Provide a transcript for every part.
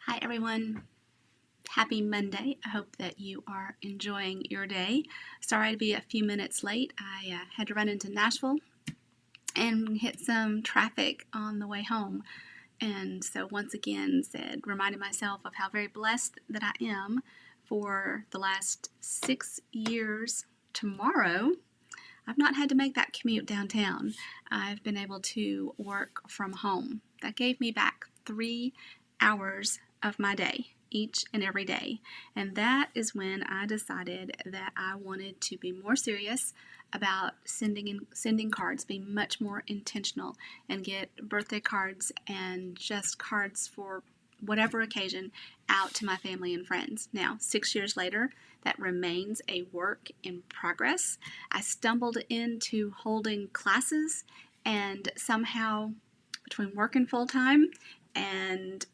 Hi everyone, happy Monday. I hope that you are enjoying your day. Sorry to be a few minutes late. I had to run into Nashville and hit some traffic on the way home. And so once again reminded myself of how very blessed that I am for the last 6 years. Tomorrow, I've not had to make that commute downtown. I've been able to work from home. That gave me back 3 hours of my day, each and every day. And that is when I decided that I wanted to be more serious about sending cards, be much more intentional, and get birthday cards and just cards for whatever occasion out to my family and friends. Now, 6 years later, that remains a work in progress. I stumbled into holding classes, and somehow between working full time and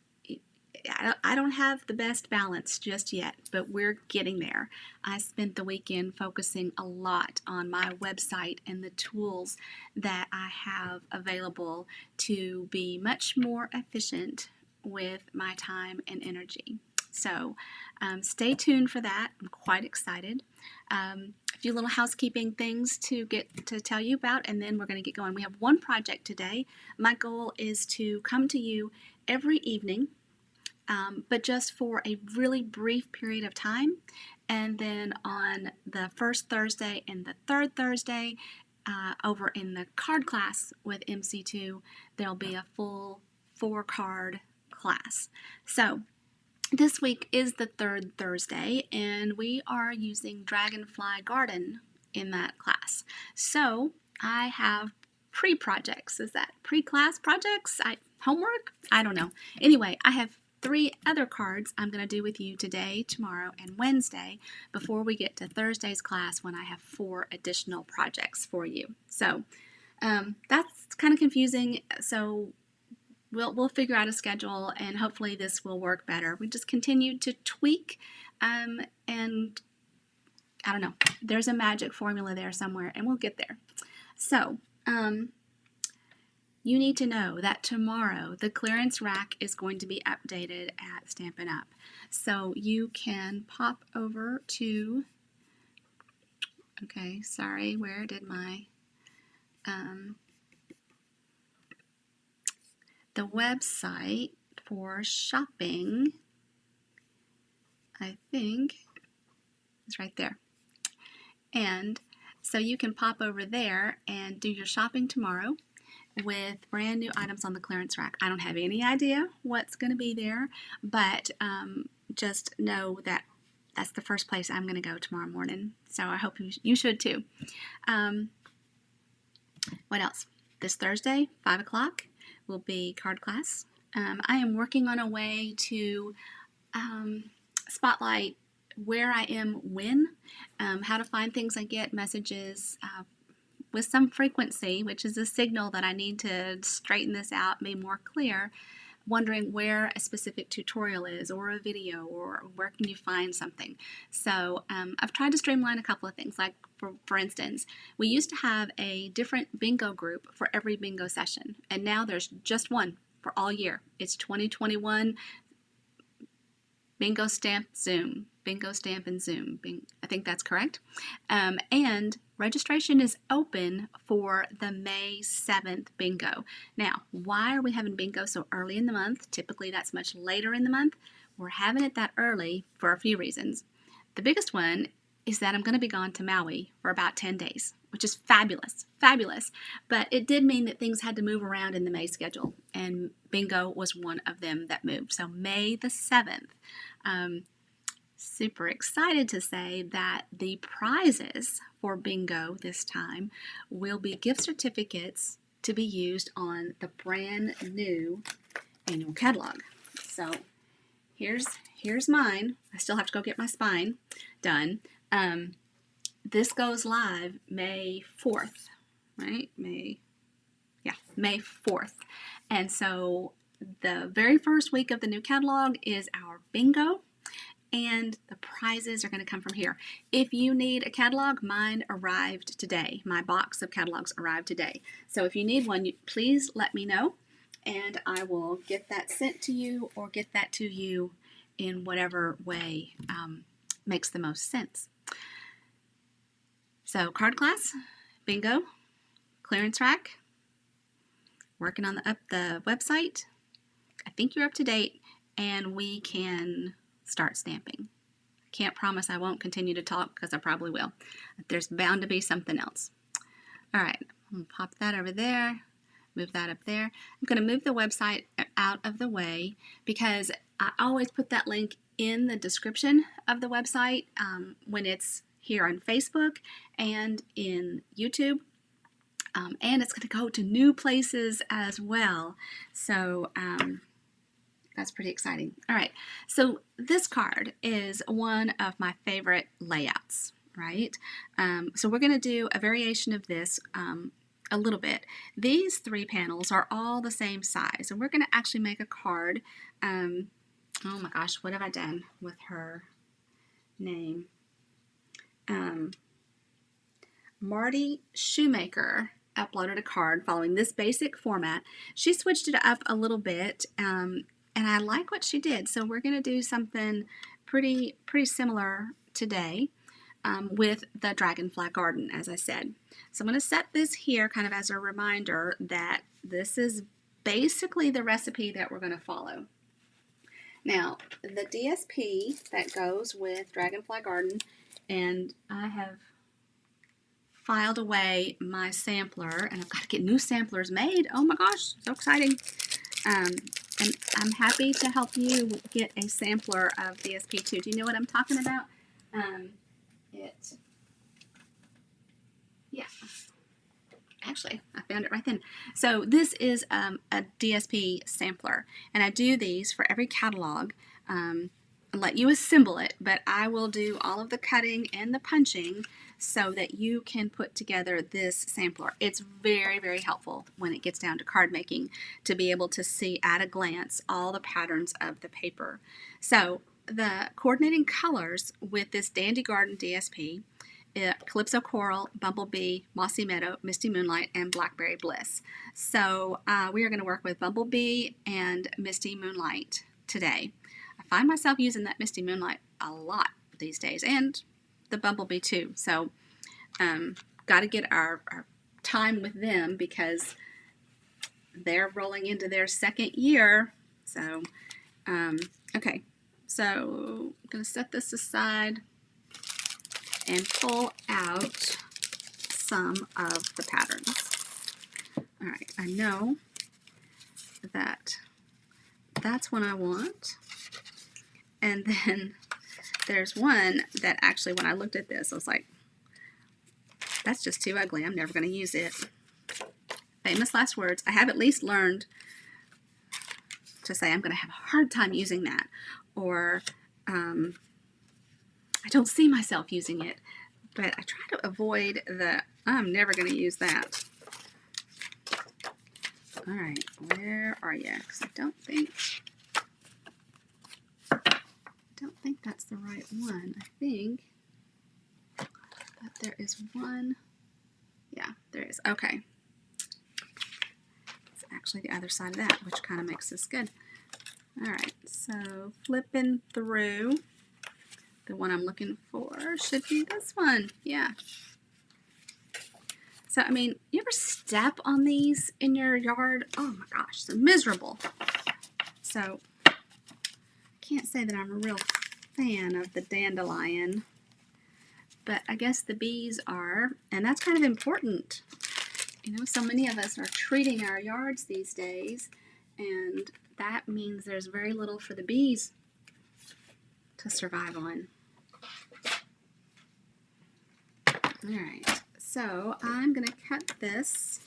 I don't have the best balance just yet, but we're getting there. I spent the weekend focusing a lot on my website and the tools that I have available to be much more efficient with my time and energy. So stay tuned for that. I'm quite excited. A few little housekeeping things to tell you about, and then we're going to get going. We have one project today. My goal is to come to you every evening, but just for a really brief period of time. And then on the first Thursday and the third Thursday, over in the card class with MC2, there'll be a full 4-card class. So this week is the third Thursday, and we are using Dragonfly Garden in that class. So I have pre-projects. Is that pre-class projects? Homework? I don't know. Anyway, I have 3 other cards I'm going to do with you today, tomorrow, and Wednesday before we get to Thursday's class when I have 4 additional projects for you. So that's kind of confusing. So we'll figure out a schedule, and hopefully this will work better. We just continue to tweak, and I don't know. There's a magic formula there somewhere, and we'll get there. So you need to know that tomorrow the clearance rack is going to be updated at Stampin' Up. So you can pop over to, okay, sorry, where did my, the website for shopping, I think, is right there. And so you can pop over there and do your shopping tomorrow with brand new items on the clearance rack. I don't have any idea what's going to be there, but just know that that's the first place I'm going to go tomorrow morning. So I hope you should too. What else? This Thursday, 5 o'clock, will be card class. I am working on a way to spotlight where I am when, how to find things I get, messages, with some frequency, which is a signal that I need to straighten this out, be more clear, wondering where a specific tutorial is, or a video, or where can you find something. So I've tried to streamline a couple of things, like for instance, we used to have a different bingo group for every bingo session, and now there's just one for all year. It's 2021 Bingo Stamp Zoom. Bingo Stamp and Zoom. I think that's correct. And registration is open for the May 7th bingo. Now, why are we having bingo so early in the month? Typically, that's much later in the month. We're having it that early for a few reasons. The biggest one is that I'm going to be gone to Maui for about 10 days, which is fabulous, fabulous. But it did mean that things had to move around in the May schedule, and bingo was one of them that moved. So May the 7th. Super excited to say that the prizes for bingo this time will be gift certificates to be used on the brand new annual catalog. So here's mine. I still have to go get my spine done. This goes live May 4th, right? May 4th. And so the very first week of the new catalog is our bingo, and the prizes are going to come from here. If you need a catalog, mine arrived today. My box of catalogs arrived today. So if you need one, please let me know. and I will get that sent to you or get that to you in whatever way makes the most sense. So card class, bingo, clearance rack, working on the website. I think you're up to date, and we can start stamping. I can't promise I won't continue to talk because I probably will. There's bound to be something else. All right, I'm going to pop that over there, move that up there. I'm going to move the website out of the way because I always put that link in the description of the website when it's here on Facebook and in YouTube. And it's going to go to new places as well. So that's pretty exciting. All right, so this card is one of my favorite layouts, right? So we're going to do a variation of this a little bit. These 3 panels are all the same size, and we're going to actually make a card. Oh my gosh, what have I done with her name? Marty Shoemaker uploaded a card following this basic format. She switched it up a little bit, and I like what she did. So we're going to do something pretty similar today with the Dragonfly Garden, as I said. So I'm going to set this here kind of as a reminder that this is basically the recipe that we're going to follow. Now, the DSP that goes with Dragonfly Garden, and I have filed away my sampler, and I've got to get new samplers made. Oh my gosh, so exciting. And I'm happy to help you get a sampler of DSP2. Do you know what I'm talking about? Yeah. Actually, I found it right then. So this is a DSP sampler, and I do these for every catalog. And let you assemble it, but I will do all of the cutting and the punching so that you can put together this sampler. It's very helpful when it gets down to card making to be able to see at a glance all the patterns of the paper. So the coordinating colors with this Dandy Garden DSP, Calypso Coral, Bumblebee, Mossy Meadow, Misty Moonlight, and Blackberry Bliss. So we are going to work with Bumblebee and Misty Moonlight today. I find myself using that Misty Moonlight a lot these days, and the Bumblebee too. So got to get our time with them because they're rolling into their 2nd year. So okay, so I'm going to set this aside and pull out some of the patterns. All right, I know that that's one I want. And then there's one that actually, when I looked at this, I was like, that's just too ugly. I'm never going to use it. Famous last words. I have at least learned to say I'm going to have a hard time using that. Or I don't see myself using it. But I try to avoid the, I'm never going to use that. All right, where are you? Because I don't think that's the right one. I think that there is one. Yeah, there is. Okay. It's actually the other side of that, which kind of makes this good. All right, so flipping through, the one I'm looking for should be this one. Yeah. So, I mean, you ever step on these in your yard? Oh my gosh, they're miserable. So, I can't say that I'm a real fan of the dandelion, but I guess the bees are, and that's kind of important. You know, so many of us are treating our yards these days, and that means there's very little for the bees to survive on. All right, so I'm going to cut this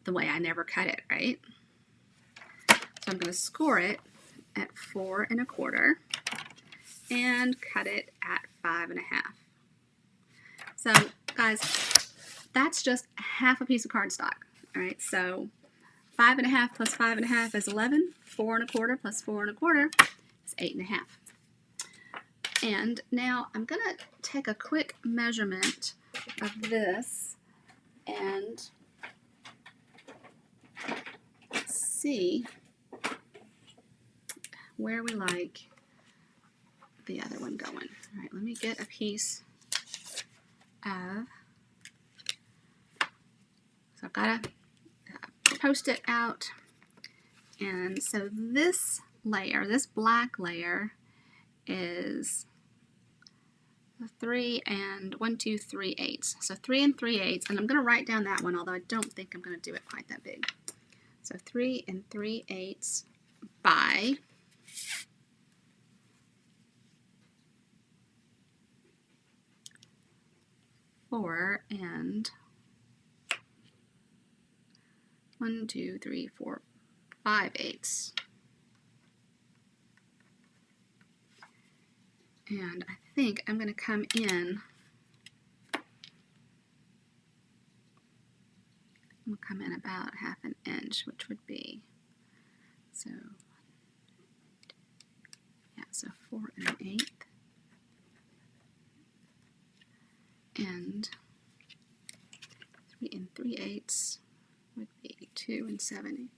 the way I never cut it, right? So I'm going to score it at 4 1/4 and cut it at 5 1/2. So guys, that's just half a piece of cardstock. All right, so 5 1/2 plus 5 1/2 is 11. 4 1/4 plus 4 1/4 is 8 1/2. And now I'm going to take a quick measurement of this and see where we like the other one going. All right, let me get a piece of, so I've got to post it out. And so this layer, this black layer, is 3 and 1, 2, 3/8. So 3 and 3/8, and I'm going to write down that one, although I don't think I'm going to do it quite that big. So 3 and 3/8 by 4 and 1, 2, 3, 4, 5/8. And I think I'm going to come in, about 1/2 inch, which would be, so, yeah, so 4 1/8. And 3 3/8 would be 2 7/8.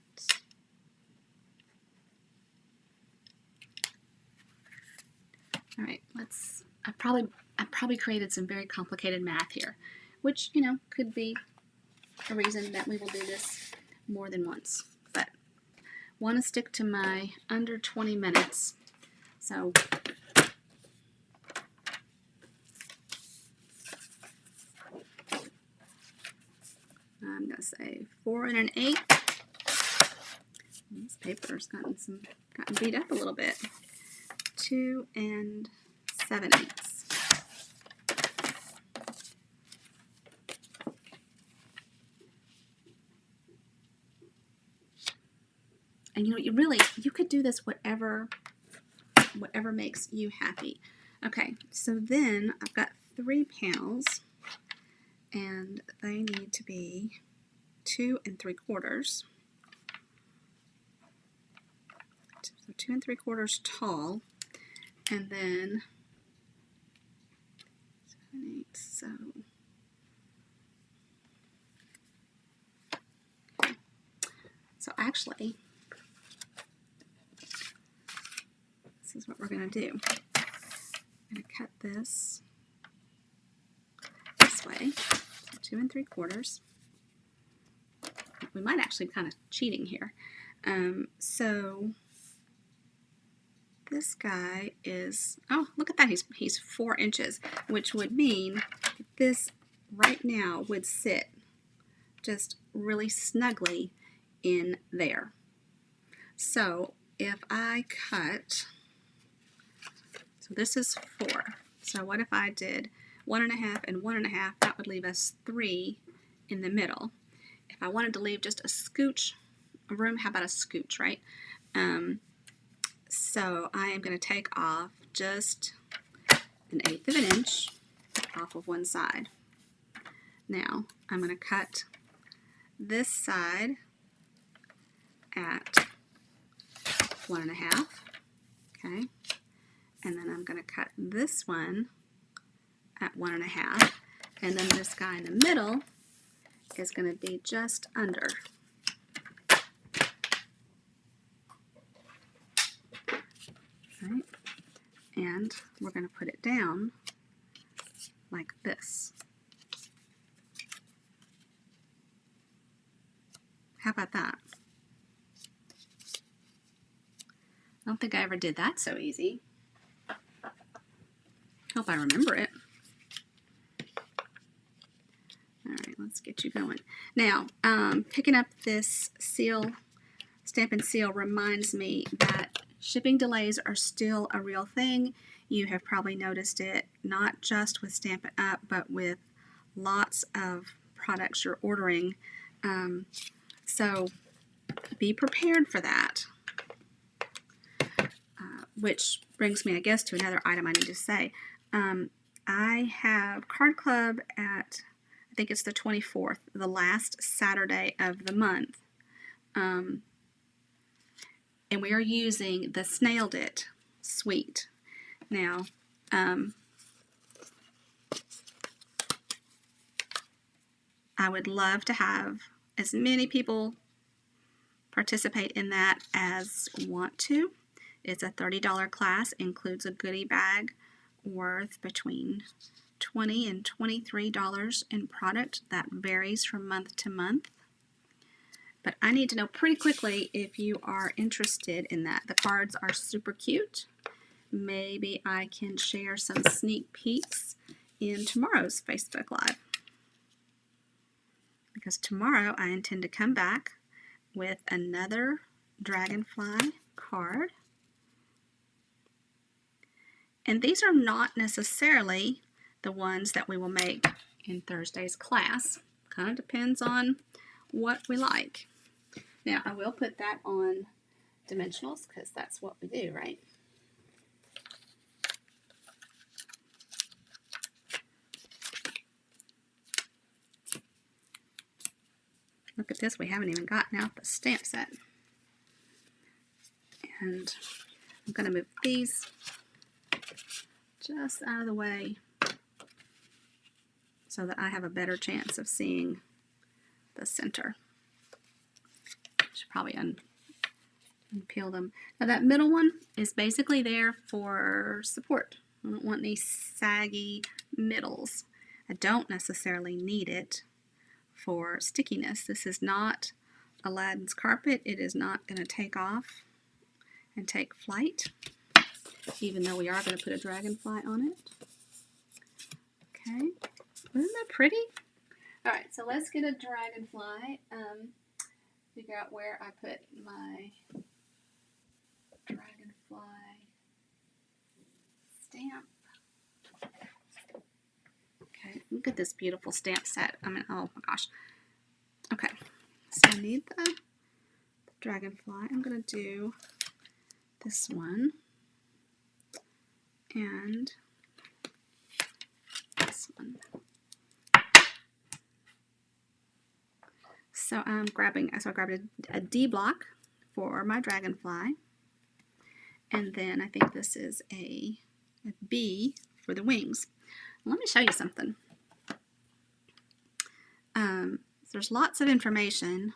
All right, I probably created some very complicated math here, which, you know, could be a reason that we will do this more than once. But want to stick to my under 20 minutes. So I'm going to say 4 1/8. This paper's gotten beat up a little bit. 2 7/8. And you know, you could do this whatever makes you happy. Okay, so then I've got 3 panels, and they need to be 2 3/4. So 2 3/4 tall, and then 7/8. So actually, this is what we're going to do. I'm going to cut this way, so 2 3/4. We might actually be kind of cheating here. So this guy is, oh, look at that, he's 4 inches, which would mean that this right now would sit just really snugly in there. So if I cut, so this is 4. So what if I did 1 1/2 and 1 1/2? That would leave us 3 in the middle. If I wanted to leave just a scooch of room, how about a scooch, right? So I am going to take off just 1/8 of an inch off of one side. Now I'm going to cut this side at 1 1/2, okay, and then I'm going to cut this one at 1 1/2, and then this guy in the middle is going to be just under. Right? And we're going to put it down like this. How about that? I don't think I ever did that so easy. Hope I remember it. All right, let's get you going. Now, picking up this seal, Stampin' Seal, reminds me that shipping delays are still a real thing. You have probably noticed it not just with Stampin' Up, but with lots of products you're ordering. So be prepared for that. Which brings me, I guess, to another item I need to say. I have Card Club at, I think it's the 24th, the last Saturday of the month. And we are using the Snailed It suite. Now, I would love to have as many people participate in that as want to. It's a $30 class, includes a goodie bag worth between $20 and $23 in product. That varies from month to month. But I need to know pretty quickly if you are interested in that. The cards are super cute. Maybe I can share some sneak peeks in tomorrow's Facebook Live. Because tomorrow I intend to come back with another Dragonfly card. And these are not necessarily the ones that we will make in Thursday's class. Kind of depends on what we like. Now, I will put that on dimensionals because that's what we do, right? Look at this, we haven't even gotten out the stamp set. And I'm going to move these just out of the way so that I have a better chance of seeing the center. Should probably unpeel them. Now that middle one is basically there for support. I don't want any saggy middles. I don't necessarily need it for stickiness. This is not Aladdin's carpet. It is not going to take off and take flight, even though we are going to put a dragonfly on it. Okay, isn't that pretty? All right, so let's get a dragonfly. Figure out where I put my dragonfly stamp. Okay, look at this beautiful stamp set. I mean, oh my gosh. Okay, so I need the dragonfly. I'm going to do this one and this one. So I grabbed a D block for my dragonfly, and then I think this is a B for the wings. Let me show you something. There's lots of information.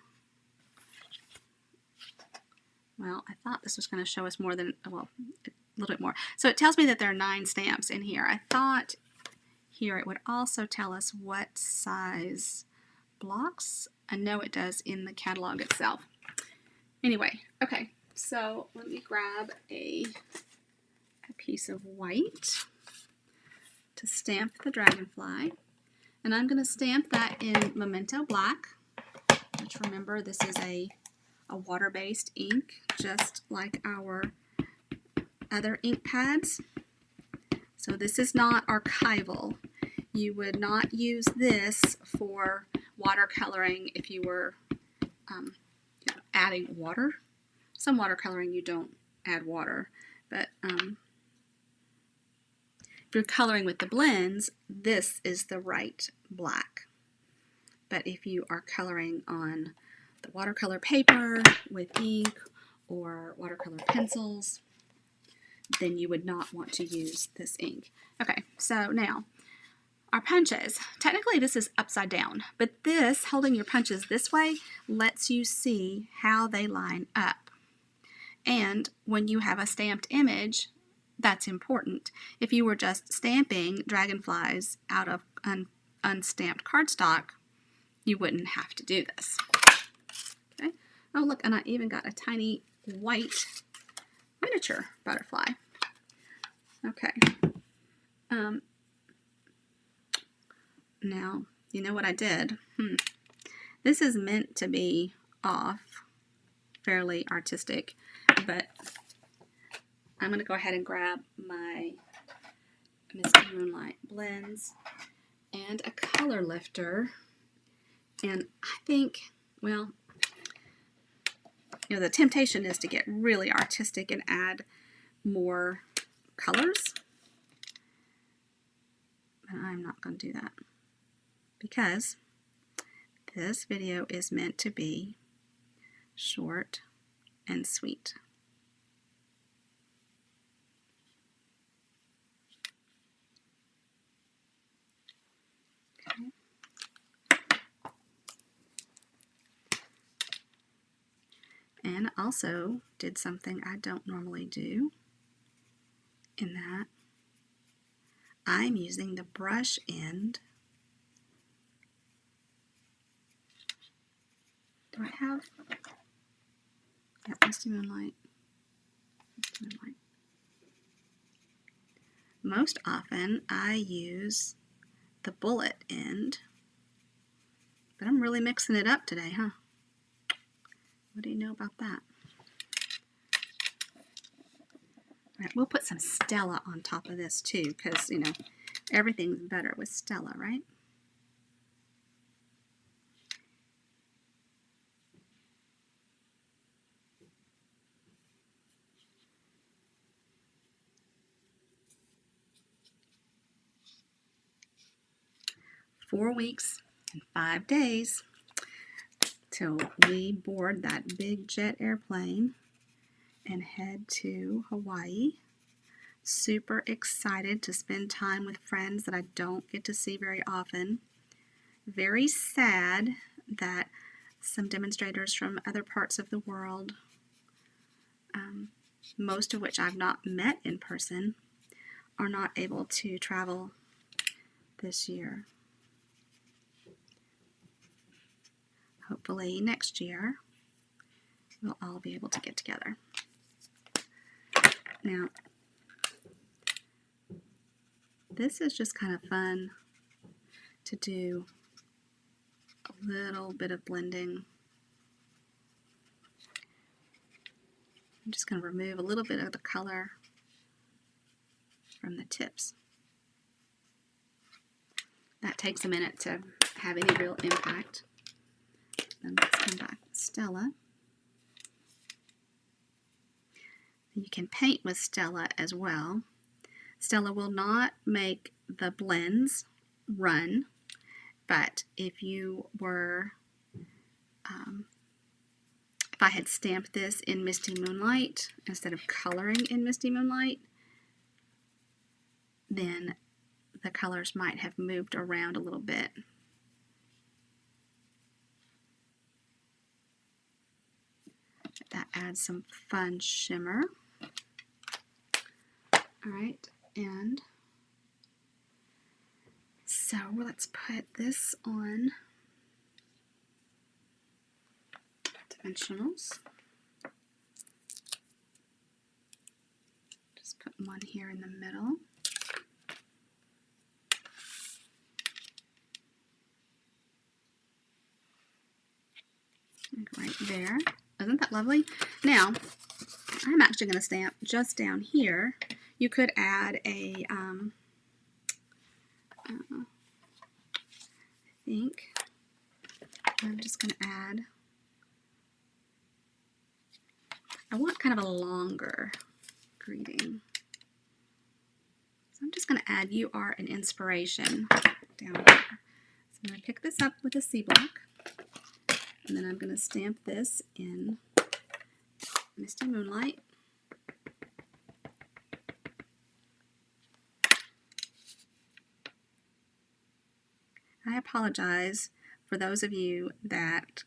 Well, I thought this was going to show us more than, well, a little bit more. So it tells me that there are 9 stamps in here. I thought here it would also tell us what size blocks. I know it does in the catalog itself. Anyway, okay, so let me grab a piece of white to stamp the dragonfly. And I'm going to stamp that in Memento Black, which, remember, this is a water-based ink, just like our other ink pads. So this is not archival. You would not use this for watercoloring if you were adding water. Some watercoloring you don't add water, but if you're coloring with the blends, this is the right black. But if you are coloring on the watercolor paper with ink or watercolor pencils, then you would not want to use this ink. Okay, so now our punches. Technically this is upside down, but this, holding your punches this way, lets you see how they line up. And when you have a stamped image, that's important. If you were just stamping dragonflies out of unstamped cardstock, you wouldn't have to do this. Okay. Oh, look, and I even got a tiny white miniature butterfly. Okay. Now, you know what I did? This is meant to be off, fairly artistic, but I'm going to go ahead and grab my Misty Moonlight blends and a color lifter. And I think, well, you know, the temptation is to get really artistic and add more colors. But I'm not going to do that because this video is meant to be short and sweet. Okay. And also did something I don't normally do, in that I'm using the brush end. Do I have? Yeah, Misty Moonlight. Misty Moonlight. Most often I use the bullet end, but I'm really mixing it up today, huh? What do you know about that? All right, we'll put some Stella on top of this too, because, you know, everything's better with Stella, right? "4 weeks and 5 days till we board that big jet airplane and head to Hawaii. Super excited to spend time with friends that I don't get to see very often. Very sad that some demonstrators from other parts of the world, most of which I've not met in person, are not able to travel this year. Hopefully next year we'll all be able to get together. Now, this is just kind of fun to do a little bit of blending. I'm just going to remove a little bit of the color from the tips. That takes a minute to have any real impact. Then let's come back with Stella. You can paint with Stella as well. Stella will not make the blends run, but if you were, if I had stamped this in Misty Moonlight instead of coloring in Misty Moonlight, then the colors might have moved around a little bit. That adds some fun shimmer. All right, and so let's put this on dimensionals. Just put one here in the middle. Right there. Isn't that lovely? Now, I'm actually going to stamp just down here. You could add a, I think I'm just going to add, I want kind of a longer greeting. So I'm just going to add "You Are an Inspiration" down here. So I'm going to pick this up with a C block, and then I'm going to stamp this in Misty Moonlight. I apologize for those of you that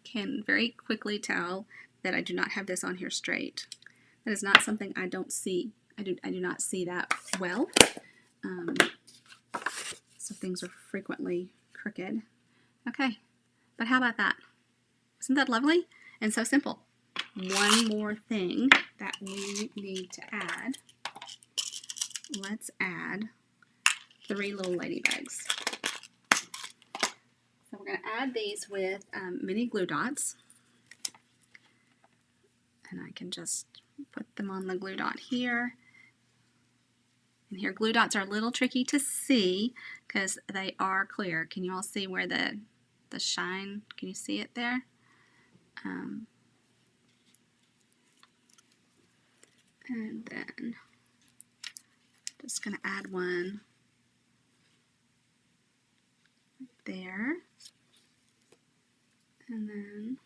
can very quickly tell that I do not have this on here straight. That is not something I don't see. I do not see that well. So things are frequently crooked. Okay, but how about that? Isn't that lovely? And so simple. One more thing that we need to add. Let's add 3 little ladybugs. So we're going to add these with mini glue dots. And I can just put them on the glue dot here. And here, glue dots are a little tricky to see because they are clear. Can you all see where the shine, can you see it there? And then just going to add one there. And then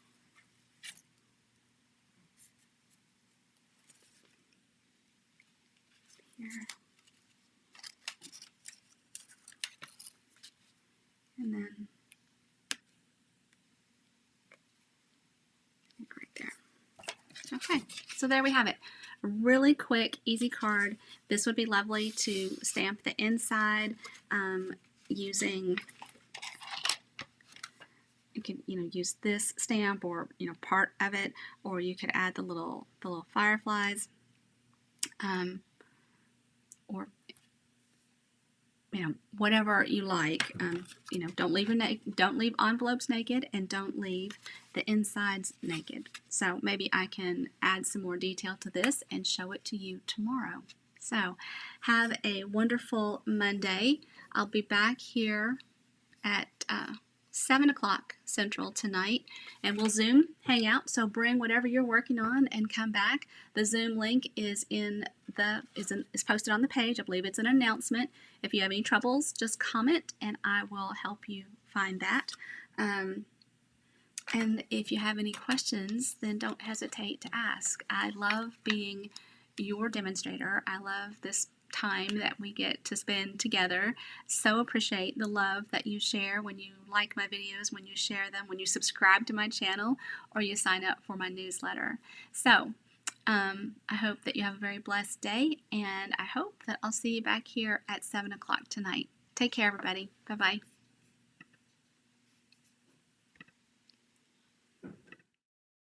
here. And then great. Okay, so there we have it. A really quick, easy card. This would be lovely to stamp the inside using. You can use this stamp or part of it, or you could add the little fireflies, or whatever you like. Don't leave envelopes naked, and don't leave the insides naked. So maybe I can add some more detail to this and show it to you tomorrow. So have a wonderful Monday. I'll be back here at 7 o'clock Central tonight, and we'll Zoom hang out. So bring whatever you're working on and come back. The Zoom link is is posted on the page. I believe it's an announcement. If you have any troubles, just comment and I will help you find that. And if you have any questions, then don't hesitate to ask. I love being your demonstrator. I love this time that we get to spend together. So appreciate the love that you share when you like my videos, when you share them, when you subscribe to my channel, or you sign up for my newsletter. So I hope that you have a very blessed day, and I hope that I'll see you back here at 7 o'clock tonight. Take care, everybody. Bye-bye.